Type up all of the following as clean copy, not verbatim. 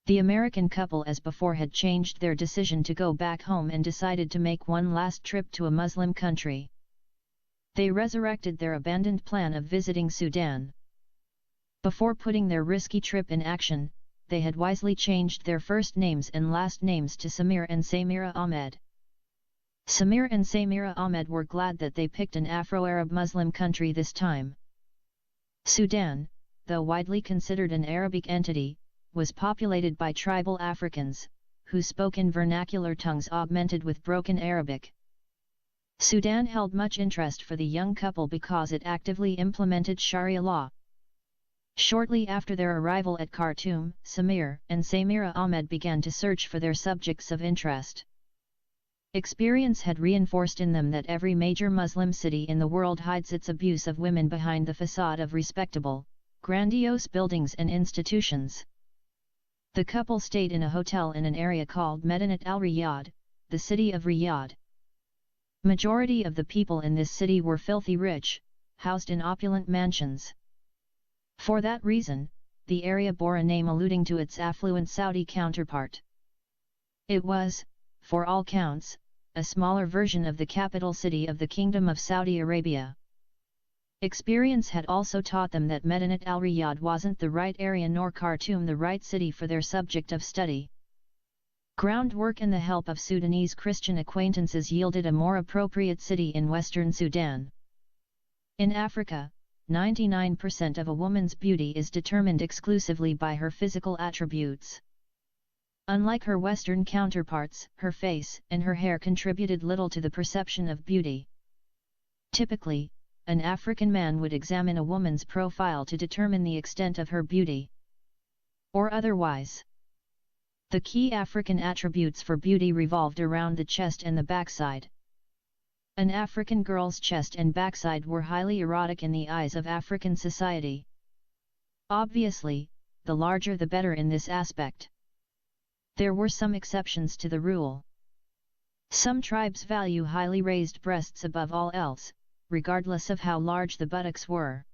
The American couple as before had changed their decision to go back home and decided to make one last trip to a Muslim country. They resurrected their abandoned plan of visiting Sudan. Before putting their risky trip in action, they had wisely changed their first names and last names to Samir and Samira Ahmed. Samir and Samira Ahmed were glad that they picked an Afro-Arab Muslim country this time. Sudan, though widely considered an Arabic entity, was populated by tribal Africans, who spoke in vernacular tongues augmented with broken Arabic. Sudan held much interest for the young couple because it actively implemented Sharia law. Shortly after their arrival at Khartoum, Samir and Samira Ahmed began to search for their subjects of interest. Experience had reinforced in them that every major Muslim city in the world hides its abuse of women behind the facade of respectable, grandiose buildings and institutions. The couple stayed in a hotel in an area called Medinat al-Riyadh, the city of Riyadh. Majority of the people in this city were filthy rich, housed in opulent mansions. For that reason, the area bore a name alluding to its affluent Saudi counterpart. It was, for all counts, a smaller version of the capital city of the Kingdom of Saudi Arabia. Experience had also taught them that Medinat al-Riyadh wasn't the right area nor Khartoum the right city for their subject of study. Groundwork and the help of Sudanese Christian acquaintances yielded a more appropriate city in western Sudan. In Africa, 99% of a woman's beauty is determined exclusively by her physical attributes. Unlike her Western counterparts, her face and her hair contributed little to the perception of beauty. Typically, an African man would examine a woman's profile to determine the extent of her beauty. Or otherwise. The key African attributes for beauty revolved around the chest and the backside. An African girl's chest and backside were highly erotic in the eyes of African society. Obviously, the larger the better in this aspect. There were some exceptions to the rule. Some tribes value highly raised breasts above all else, regardless of how large the buttocks were.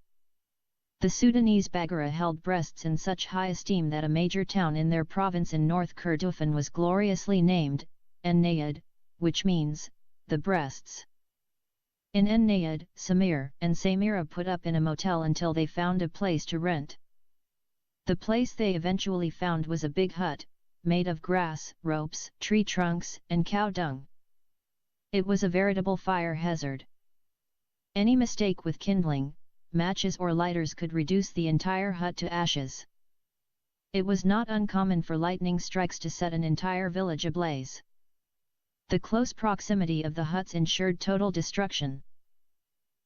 The Sudanese Baggara held breasts in such high esteem that a major town in their province in North Kordofan was gloriously named, En-Nayed, which means, the breasts. In En-Nayed, Samir and Samira put up in a motel until they found a place to rent. The place they eventually found was a big hut, made of grass, ropes, tree trunks, and cow dung. It was a veritable fire hazard. Any mistake with kindling, matches or lighters could reduce the entire hut to ashes. It was not uncommon for lightning strikes to set an entire village ablaze. The close proximity of the huts ensured total destruction.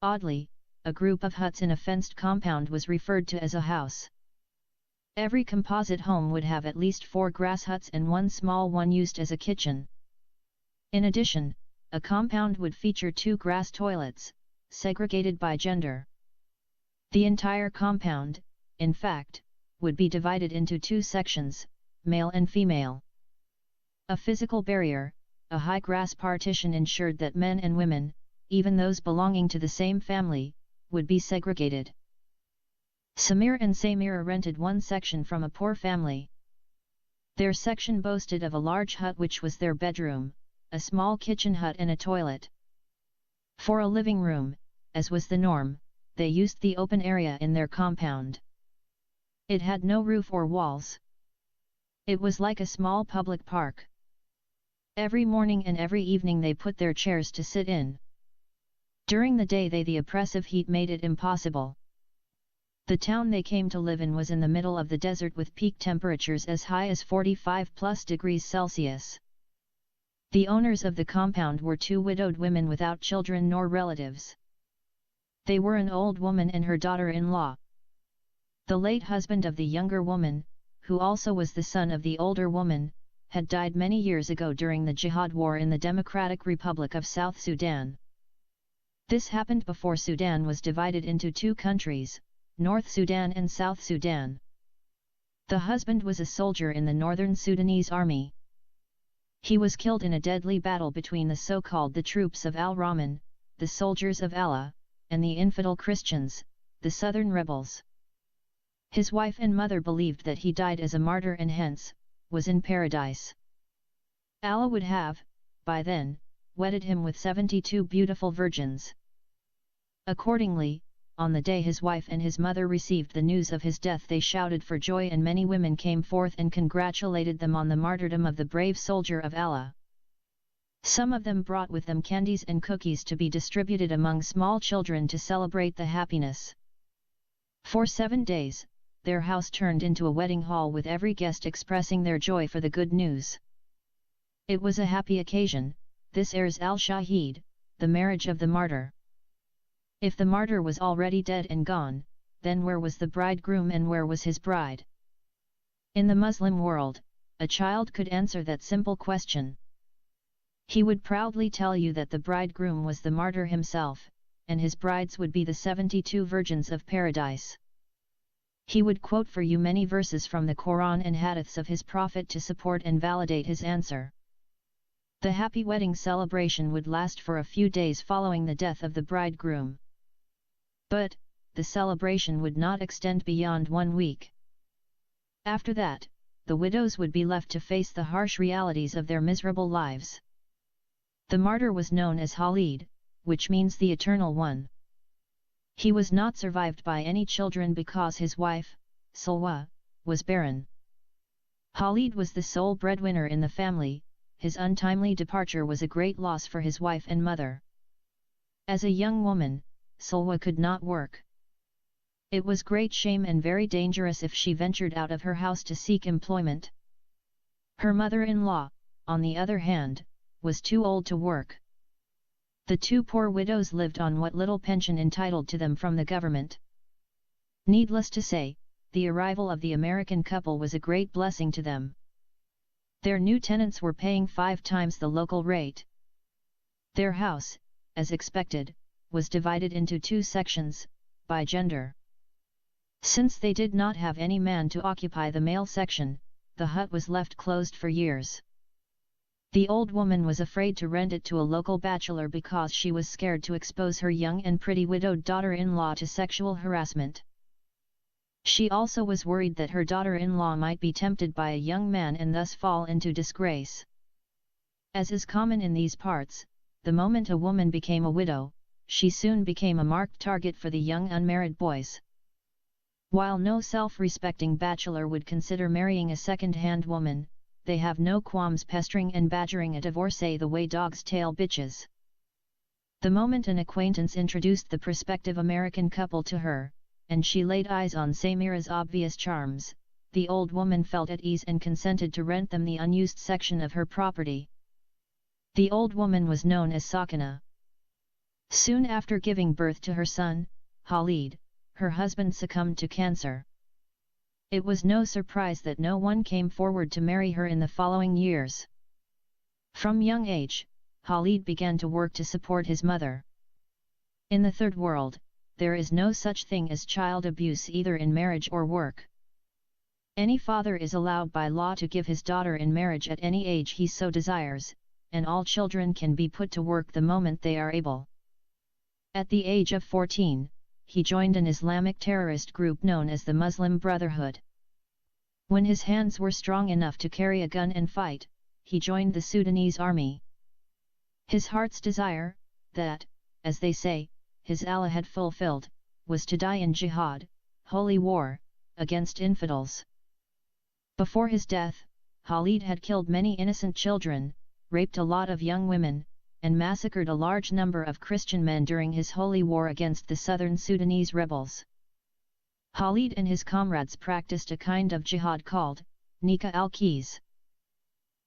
Oddly, a group of huts in a fenced compound was referred to as a house. Every composite home would have at least 4 grass huts and one small one used as a kitchen. In addition, a compound would feature 2 grass toilets, segregated by gender. The entire compound, in fact, would be divided into 2 sections, male and female. A physical barrier, a high grass partition ensured that men and women, even those belonging to the same family, would be segregated. Samir and Samira rented one section from a poor family. Their section boasted of a large hut which was their bedroom, a small kitchen hut and a toilet. For a living room, as was the norm, they used the open area in their compound. It had no roof or walls. It was like a small public park. Every morning and every evening they put their chairs to sit in. During the day the oppressive heat made it impossible. The town they came to live in was in the middle of the desert with peak temperatures as high as 45+ degrees Celsius. The owners of the compound were 2 widowed women without children nor relatives. They were an old woman and her daughter-in-law. The late husband of the younger woman, who also was the son of the older woman, had died many years ago during the Jihad War in the Democratic Republic of South Sudan. This happened before Sudan was divided into 2 countries, North Sudan and South Sudan. The husband was a soldier in the Northern Sudanese army. He was killed in a deadly battle between the so-called the troops of Al-Rahman, the soldiers of Allah, and the infidel Christians, the southern rebels. His wife and mother believed that he died as a martyr and hence, was in paradise. Allah would have, by then, wedded him with 72 beautiful virgins. Accordingly, on the day his wife and his mother received the news of his death, they shouted for joy, and many women came forth and congratulated them on the martyrdom of the brave soldier of Allah. Some of them brought with them candies and cookies to be distributed among small children to celebrate the happiness. For 7 days, their house turned into a wedding hall, with every guest expressing their joy for the good news. It was a happy occasion, this Ars al-Shahid, the marriage of the martyr. If the martyr was already dead and gone, then where was the bridegroom and where was his bride? In the Muslim world, a child could answer that simple question. He would proudly tell you that the bridegroom was the martyr himself, and his brides would be the 72 virgins of paradise. He would quote for you many verses from the Quran and hadiths of his prophet to support and validate his answer. The happy wedding celebration would last for a few days following the death of the bridegroom. But, the celebration would not extend beyond 1 week. After that, the widows would be left to face the harsh realities of their miserable lives. The martyr was known as Khalid, which means the Eternal One. He was not survived by any children because his wife, Salwa, was barren. Khalid was the sole breadwinner in the family. His untimely departure was a great loss for his wife and mother. As a young woman, Salwa could not work. It was great shame and very dangerous if she ventured out of her house to seek employment. Her mother-in-law, on the other hand, was too old to work. The 2 poor widows lived on what little pension entitled to them from the government. Needless to say, the arrival of the American couple was a great blessing to them. Their new tenants were paying 5 times the local rate. Their house, as expected, was divided into 2 sections, by gender. Since they did not have any man to occupy the male section, the hut was left closed for years. The old woman was afraid to rent it to a local bachelor because she was scared to expose her young and pretty widowed daughter-in-law to sexual harassment. She also was worried that her daughter-in-law might be tempted by a young man and thus fall into disgrace. As is common in these parts, the moment a woman became a widow, she soon became a marked target for the young unmarried boys. While no self-respecting bachelor would consider marrying a second-hand woman, they have no qualms pestering and badgering a divorcee the way dogs tail bitches. The moment an acquaintance introduced the prospective American couple to her, and she laid eyes on Samira's obvious charms, the old woman felt at ease and consented to rent them the unused section of her property. The old woman was known as Sakina. Soon after giving birth to her son, Khalid, her husband succumbed to cancer. It was no surprise that no one came forward to marry her in the following years. From young age, Khalid began to work to support his mother. In the Third World, there is no such thing as child abuse either in marriage or work. Any father is allowed by law to give his daughter in marriage at any age he so desires, and all children can be put to work the moment they are able. At the age of 14, he joined an Islamic terrorist group known as the Muslim Brotherhood. When his hands were strong enough to carry a gun and fight, he joined the Sudanese army. His heart's desire, that, as they say, his Allah had fulfilled, was to die in jihad, holy war, against infidels. Before his death, Khalid had killed many innocent children, raped a lot of young women, and massacred a large number of Christian men during his holy war against the southern Sudanese rebels. Khalid and his comrades practiced a kind of jihad called Nikah al-Qiz.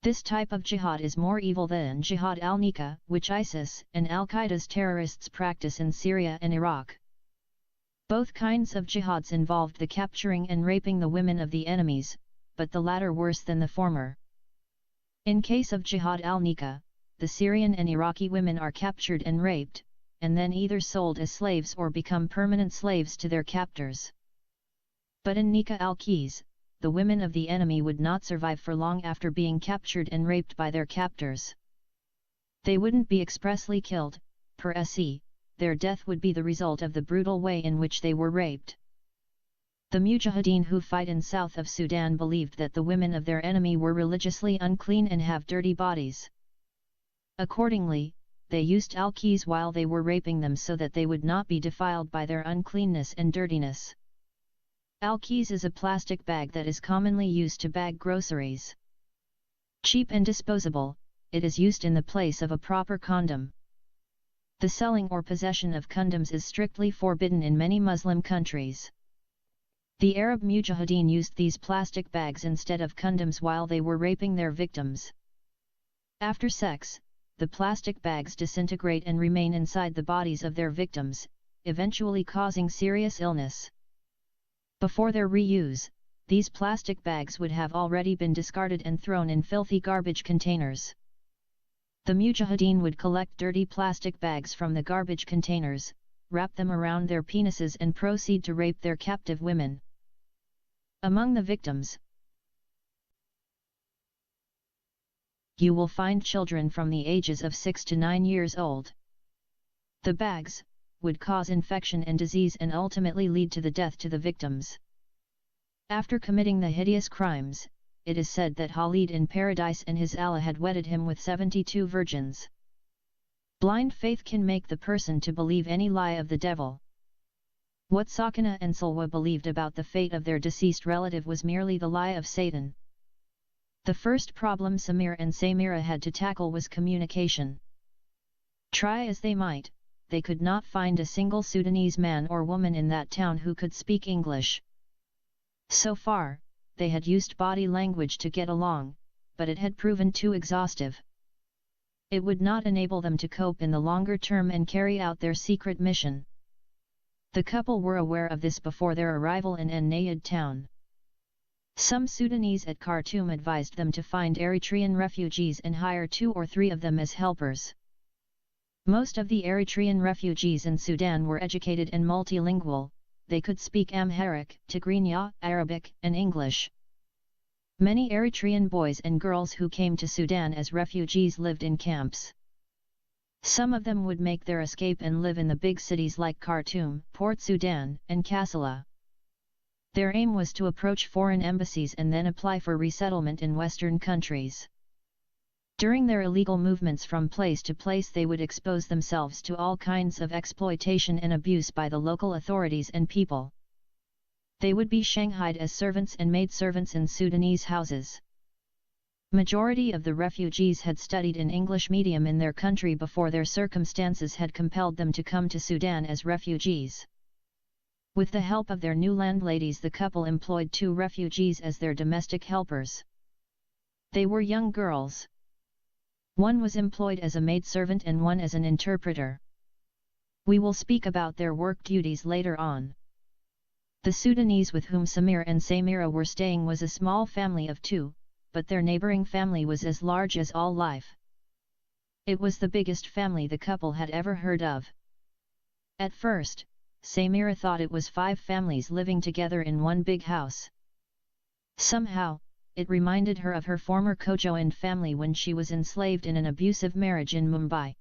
This type of jihad is more evil than Jihad al-Nikah, which ISIS and Al-Qaeda's terrorists practice in Syria and Iraq. Both kinds of jihads involved the capturing and raping the women of the enemies, but the latter worse than the former. In case of Jihad al-Nikah, the Syrian and Iraqi women are captured and raped, and then either sold as slaves or become permanent slaves to their captors. But in Nikah al-Qiz, the women of the enemy would not survive for long after being captured and raped by their captors. They wouldn't be expressly killed, per se, their death would be the result of the brutal way in which they were raped. The Mujahideen who fight in south of Sudan believed that the women of their enemy were religiously unclean and have dirty bodies. Accordingly, they used al-keys while they were raping them so that they would not be defiled by their uncleanness and dirtiness. Al-keys is a plastic bag that is commonly used to bag groceries. Cheap and disposable, it is used in the place of a proper condom. The selling or possession of condoms is strictly forbidden in many Muslim countries. The Arab Mujahideen used these plastic bags instead of condoms while they were raping their victims. After sex, the plastic bags disintegrate and remain inside the bodies of their victims, eventually causing serious illness. Before their reuse, these plastic bags would have already been discarded and thrown in filthy garbage containers. The Mujahideen would collect dirty plastic bags from the garbage containers, wrap them around their penises and proceed to rape their captive women. Among the victims, you will find children from the ages of 6 to 9 years old. The bags would cause infection and disease and ultimately lead to the death to the victims. After committing the hideous crimes, it is said that Khalid in paradise and his Allah had wedded him with 72 virgins. Blind faith can make the person to believe any lie of the devil. What Sakina and Salwa believed about the fate of their deceased relative was merely the lie of Satan. The first problem Samir and Samira had to tackle was communication. Try as they might, they could not find a single Sudanese man or woman in that town who could speak English. So far, they had used body language to get along, but it had proven too exhaustive. It would not enable them to cope in the longer term and carry out their secret mission. The couple were aware of this before their arrival in Nayad town. Some Sudanese at Khartoum advised them to find Eritrean refugees and hire 2 or 3 of them as helpers. Most of the Eritrean refugees in Sudan were educated and multilingual, they could speak Amharic, Tigrinya, Arabic, and English. Many Eritrean boys and girls who came to Sudan as refugees lived in camps. Some of them would make their escape and live in the big cities like Khartoum, Port Sudan, and Kassala. Their aim was to approach foreign embassies and then apply for resettlement in Western countries. During their illegal movements from place to place, they would expose themselves to all kinds of exploitation and abuse by the local authorities and people. They would be shanghaied as servants and maidservants in Sudanese houses. Majority of the refugees had studied in English medium in their country before their circumstances had compelled them to come to Sudan as refugees. With the help of their new landladies, the couple employed 2 refugees as their domestic helpers. They were young girls. One was employed as a maidservant and one as an interpreter. We will speak about their work duties later on. The Sudanese with whom Samir and Samira were staying was a small family of 2, but their neighboring family was as large as all life. It was the biggest family the couple had ever heard of. At first, Samira thought it was 5 families living together in one big house. Somehow, it reminded her of her former co-joined family when she was enslaved in an abusive marriage in Mumbai.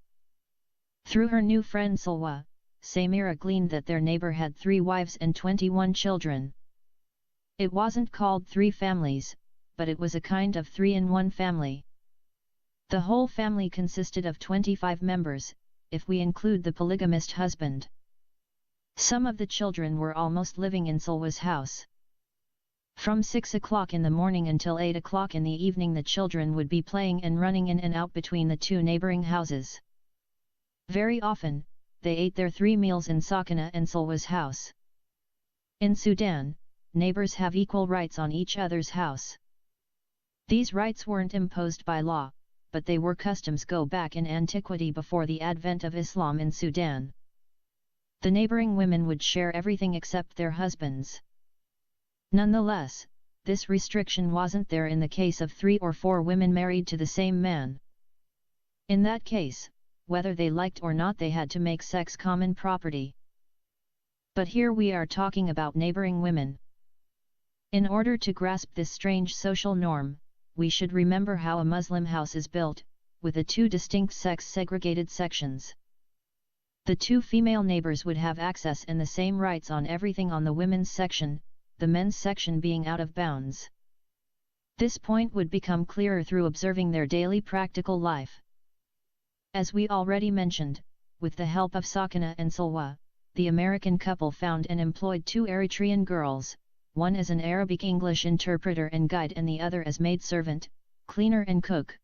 Through her new friend Salwa, Samira gleaned that their neighbor had 3 wives and 21 children. It wasn't called 3 families, but it was a kind of 3-in-1 family. The whole family consisted of 25 members, if we include the polygamist husband. Some of the children were almost living in Salwa's house. From 6 o'clock in the morning until 8 o'clock in the evening, the children would be playing and running in and out between the 2 neighboring houses. Very often, they ate their 3 meals in Sakina and Salwa's house. In Sudan, neighbors have equal rights on each other's house. These rights weren't imposed by law, but they were customs go back in antiquity before the advent of Islam in Sudan. The neighboring women would share everything except their husbands. Nonetheless, this restriction wasn't there in the case of 3 or 4 women married to the same man. In that case, whether they liked or not, they had to make sex common property. But here we are talking about neighboring women. In order to grasp this strange social norm, we should remember how a Muslim house is built, with the 2 distinct sex-segregated sections. The 2 female neighbors would have access and the same rights on everything on the women's section, the men's section being out of bounds. This point would become clearer through observing their daily practical life. As we already mentioned, with the help of Sakina and Salwa, the American couple found and employed 2 Eritrean girls, one as an Arabic English interpreter and guide and the other as maidservant, cleaner and cook.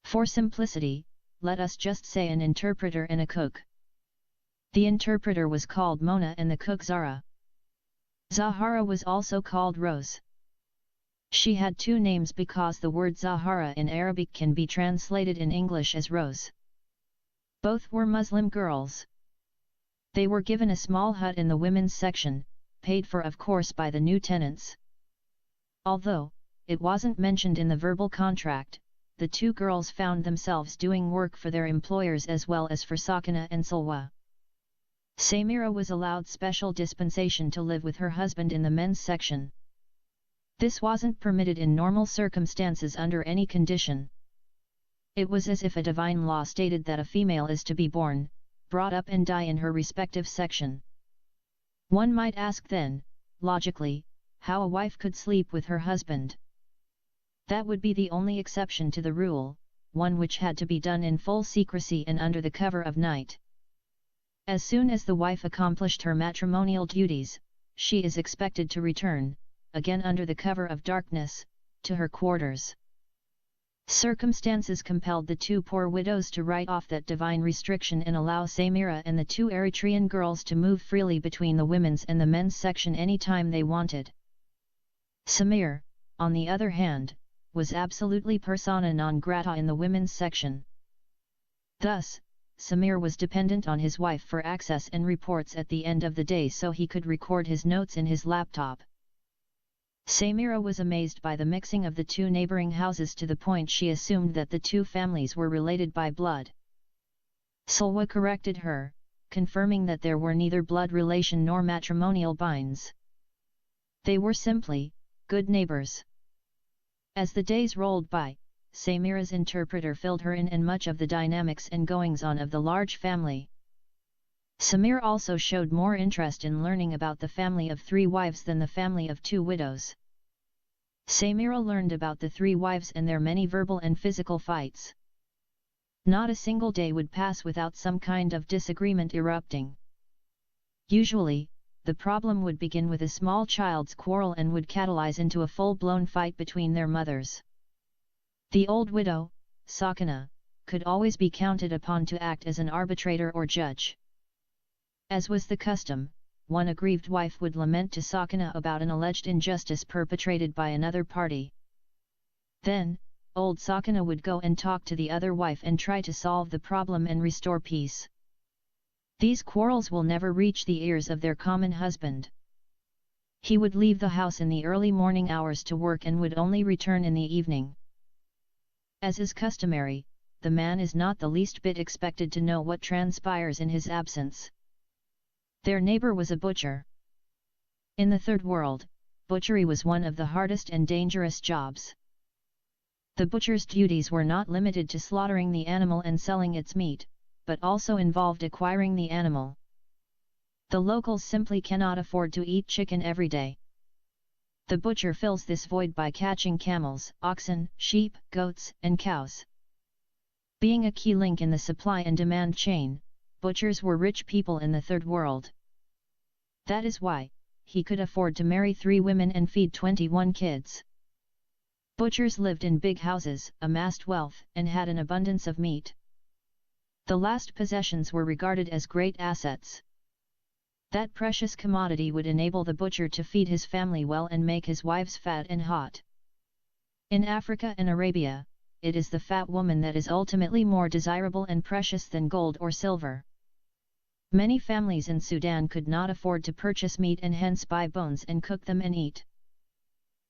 For simplicity, let us just say an interpreter and a cook. The interpreter was called Mona and the cook Zara. Zahara was also called Rose. She had 2 names because the word Zahara in Arabic can be translated in English as Rose. Both were Muslim girls. They were given a small hut in the women's section, paid for of course by the new tenants. Although it wasn't mentioned in the verbal contract, the 2 girls found themselves doing work for their employers as well as for Sakina and Salwa. Samira was allowed special dispensation to live with her husband in the men's section. This wasn't permitted in normal circumstances under any condition. It was as if a divine law stated that a female is to be born, brought up and die in her respective section. One might ask then, logically, how a wife could sleep with her husband. That would be the only exception to the rule, one which had to be done in full secrecy and under the cover of night. As soon as the wife accomplished her matrimonial duties, she is expected to return, again under the cover of darkness, to her quarters. Circumstances compelled the 2 poor widows to write off that divine restriction and allow Samira and the 2 Eritrean girls to move freely between the women's and the men's section any time they wanted. Samir, on the other hand, was absolutely persona non grata in the women's section. Thus, Samir was dependent on his wife for access and reports at the end of the day so he could record his notes in his laptop. Samira was amazed by the mixing of the 2 neighboring houses to the point she assumed that the 2 families were related by blood. Salwa corrected her, confirming that there were neither blood relation nor matrimonial binds. They were simply good neighbors. As the days rolled by, Samira's interpreter filled her in and much of the dynamics and goings-on of the large family. Samir also showed more interest in learning about the family of 3 wives than the family of 2 widows. Samira learned about the 3 wives and their many verbal and physical fights. Not a single day would pass without some kind of disagreement erupting. Usually, the problem would begin with a small child's quarrel and would catalyze into a full-blown fight between their mothers. The old widow, Sakina, could always be counted upon to act as an arbitrator or judge. As was the custom, one aggrieved wife would lament to Sakina about an alleged injustice perpetrated by another party. Then, old Sakina would go and talk to the other wife and try to solve the problem and restore peace. These quarrels will never reach the ears of their common husband. He would leave the house in the early morning hours to work and would only return in the evening. As is customary, the man is not the least bit expected to know what transpires in his absence. Their neighbor was a butcher. In the Third World, butchery was one of the hardest and dangerous jobs. The butcher's duties were not limited to slaughtering the animal and selling its meat, but also involved acquiring the animal. The locals simply cannot afford to eat chicken every day. The butcher fills this void by catching camels, oxen, sheep, goats, and cows. Being a key link in the supply and demand chain, butchers were rich people in the Third World. That is why he could afford to marry 3 women and feed 21 kids. Butchers lived in big houses, amassed wealth, and had an abundance of meat. The last possessions were regarded as great assets. That precious commodity would enable the butcher to feed his family well and make his wives fat and hot. In Africa and Arabia, it is the fat woman that is ultimately more desirable and precious than gold or silver. Many families in Sudan could not afford to purchase meat and hence buy bones and cook them and eat.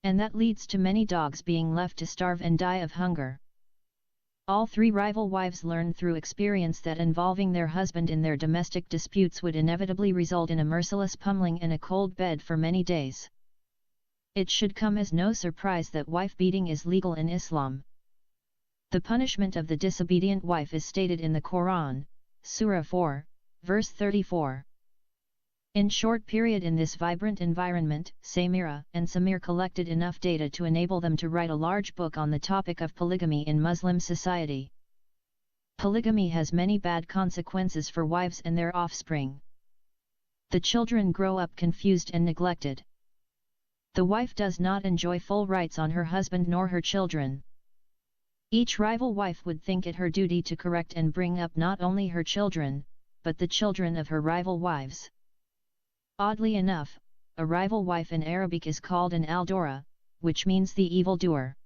And that leads to many dogs being left to starve and die of hunger. All 3 rival wives learned through experience that involving their husband in their domestic disputes would inevitably result in a merciless pummeling and a cold bed for many days. It should come as no surprise that wife beating is legal in Islam. The punishment of the disobedient wife is stated in the Quran, Surah 4, verse 34. In short period in this vibrant environment, Samira and Samir collected enough data to enable them to write a large book on the topic of polygamy in Muslim society. Polygamy has many bad consequences for wives and their offspring. The children grow up confused and neglected. The wife does not enjoy full rights on her husband nor her children. Each rival wife would think it her duty to correct and bring up not only her children, but the children of her rival wives. Oddly enough, a rival wife in Arabic is called an al-dora, which means the evildoer.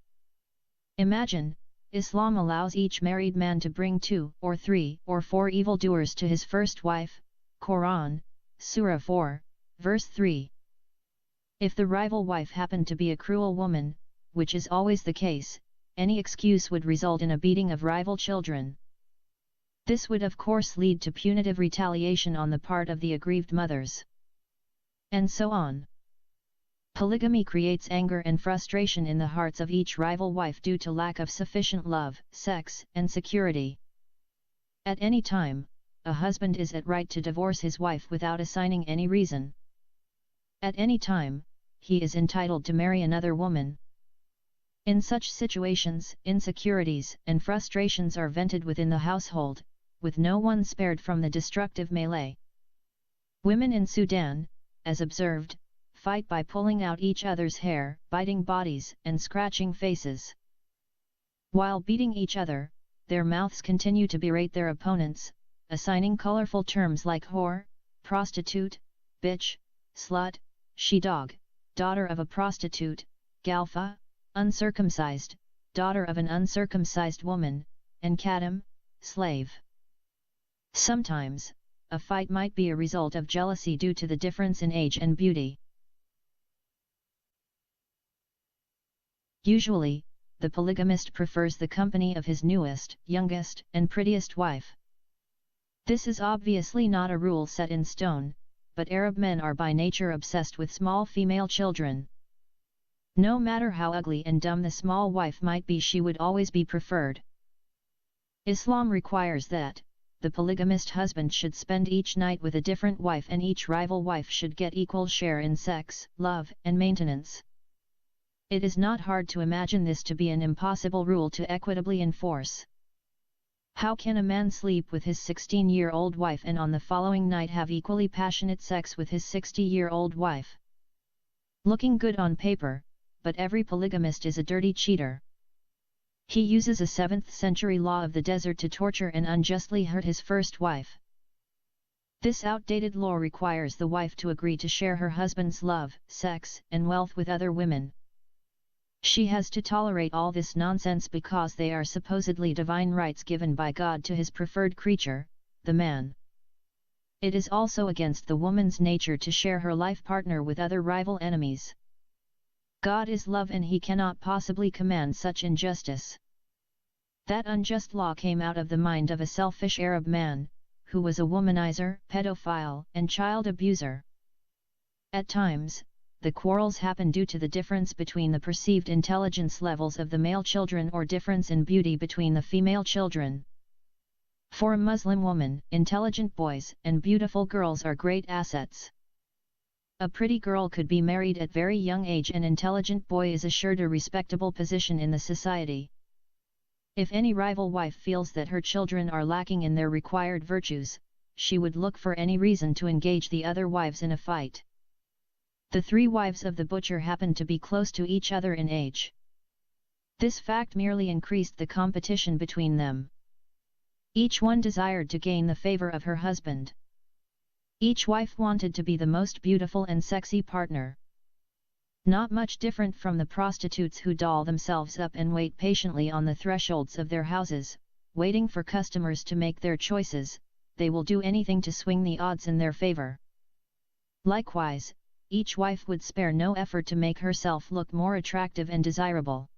Imagine, Islam allows each married man to bring 2 or 3 or 4 evildoers to his first wife, Quran, Surah 4, verse 3. If the rival wife happened to be a cruel woman, which is always the case, any excuse would result in a beating of rival children. This would of course lead to punitive retaliation on the part of the aggrieved mothers. And so on. Polygamy creates anger and frustration in the hearts of each rival wife due to lack of sufficient love, sex, and security. At any time, a husband is at right to divorce his wife without assigning any reason. At any time, he is entitled to marry another woman. In such situations, insecurities and frustrations are vented within the household, with no one spared from the destructive melee. Women in Sudan, as observed, fight by pulling out each other's hair, biting bodies, and scratching faces. While beating each other, their mouths continue to berate their opponents, assigning colorful terms like whore, prostitute, bitch, slut, she-dog, daughter of a prostitute, galfa, uncircumcised, daughter of an uncircumcised woman, and khadim, slave. Sometimes, a fight might be a result of jealousy due to the difference in age and beauty. Usually, the polygamist prefers the company of his newest, youngest, and prettiest wife. This is obviously not a rule set in stone, but Arab men are by nature obsessed with small female children. No matter how ugly and dumb the small wife might be, she would always be preferred. Islam requires that the polygamist husband should spend each night with a different wife, and each rival wife should get equal share in sex, love, and maintenance. It is not hard to imagine this to be an impossible rule to equitably enforce. How can a man sleep with his 16-year-old wife and on the following night have equally passionate sex with his 60-year-old wife? Looking good on paper, but every polygamist is a dirty cheater. He uses a 7th century law of the desert to torture and unjustly hurt his first wife. This outdated law requires the wife to agree to share her husband's love, sex, and wealth with other women. She has to tolerate all this nonsense because they are supposedly divine rights given by God to his preferred creature, the man. It is also against the woman's nature to share her life partner with other rival enemies. God is love and he cannot possibly command such injustice. That unjust law came out of the mind of a selfish Arab man, who was a womanizer, pedophile, and child abuser. At times, the quarrels happen due to the difference between the perceived intelligence levels of the male children or difference in beauty between the female children. For a Muslim woman, intelligent boys and beautiful girls are great assets. A pretty girl could be married at very young age, and intelligent boy is assured a respectable position in the society. If any rival wife feels that her children are lacking in their required virtues, she would look for any reason to engage the other wives in a fight. The 3 wives of the butcher happened to be close to each other in age. This fact merely increased the competition between them. Each one desired to gain the favor of her husband. Each wife wanted to be the most beautiful and sexy partner. Not much different from the prostitutes who doll themselves up and wait patiently on the thresholds of their houses, waiting for customers to make their choices. They will do anything to swing the odds in their favor. Likewise, each wife would spare no effort to make herself look more attractive and desirable.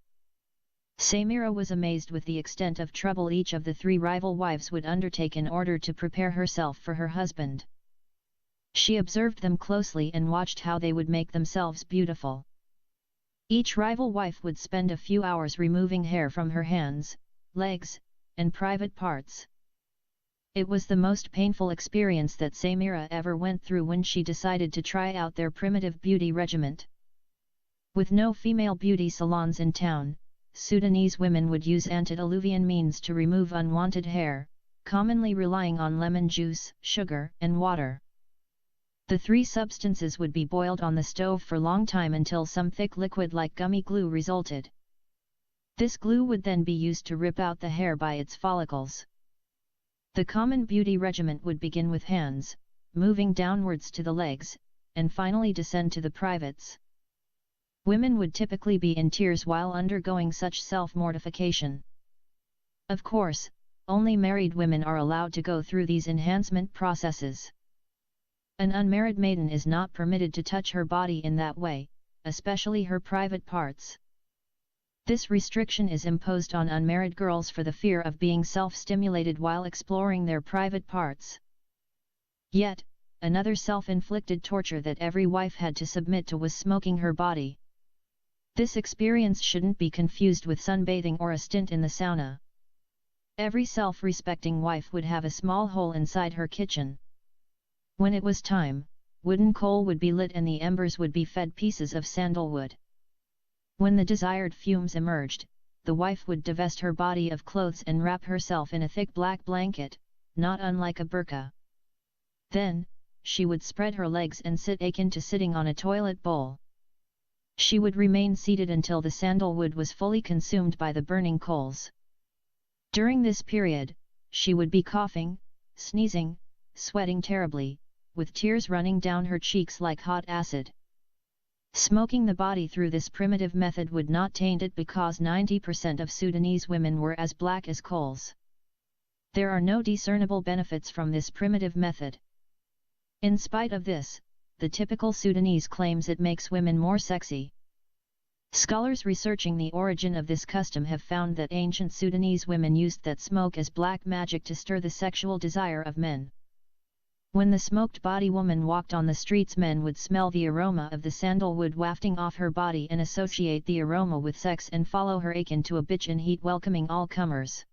Samira was amazed with the extent of trouble each of the 3 rival wives would undertake in order to prepare herself for her husband. She observed them closely and watched how they would make themselves beautiful. Each rival wife would spend a few hours removing hair from her hands, legs, and private parts. It was the most painful experience that Samira ever went through when she decided to try out their primitive beauty regimen. With no female beauty salons in town, Sudanese women would use antediluvian means to remove unwanted hair, commonly relying on lemon juice, sugar, and water. The three substances would be boiled on the stove for a long time until some thick liquid like gummy glue resulted. This glue would then be used to rip out the hair by its follicles. The common beauty regimen would begin with hands, moving downwards to the legs, and finally descend to the privates. Women would typically be in tears while undergoing such self-mortification. Of course, only married women are allowed to go through these enhancement processes. An unmarried maiden is not permitted to touch her body in that way, especially her private parts. This restriction is imposed on unmarried girls for the fear of being self-stimulated while exploring their private parts. Yet, another self-inflicted torture that every wife had to submit to was smoking her body. This experience shouldn't be confused with sunbathing or a stint in the sauna. Every self-respecting wife would have a small hole inside her kitchen. When it was time, wooden coal would be lit and the embers would be fed pieces of sandalwood. When the desired fumes emerged, the wife would divest her body of clothes and wrap herself in a thick black blanket, not unlike a burqa. Then, she would spread her legs and sit akin to sitting on a toilet bowl. She would remain seated until the sandalwood was fully consumed by the burning coals. During this period, she would be coughing, sneezing, sweating terribly, with tears running down her cheeks like hot acid. Smoking the body through this primitive method would not taint it because 90% of Sudanese women were as black as coals. There are no discernible benefits from this primitive method. In spite of this, the typical Sudanese claims it makes women more sexy. Scholars researching the origin of this custom have found that ancient Sudanese women used that smoke as black magic to stir the sexual desire of men. When the smoked body woman walked on the streets, men would smell the aroma of the sandalwood wafting off her body and associate the aroma with sex and follow her akin to a bitch in heat, welcoming all comers.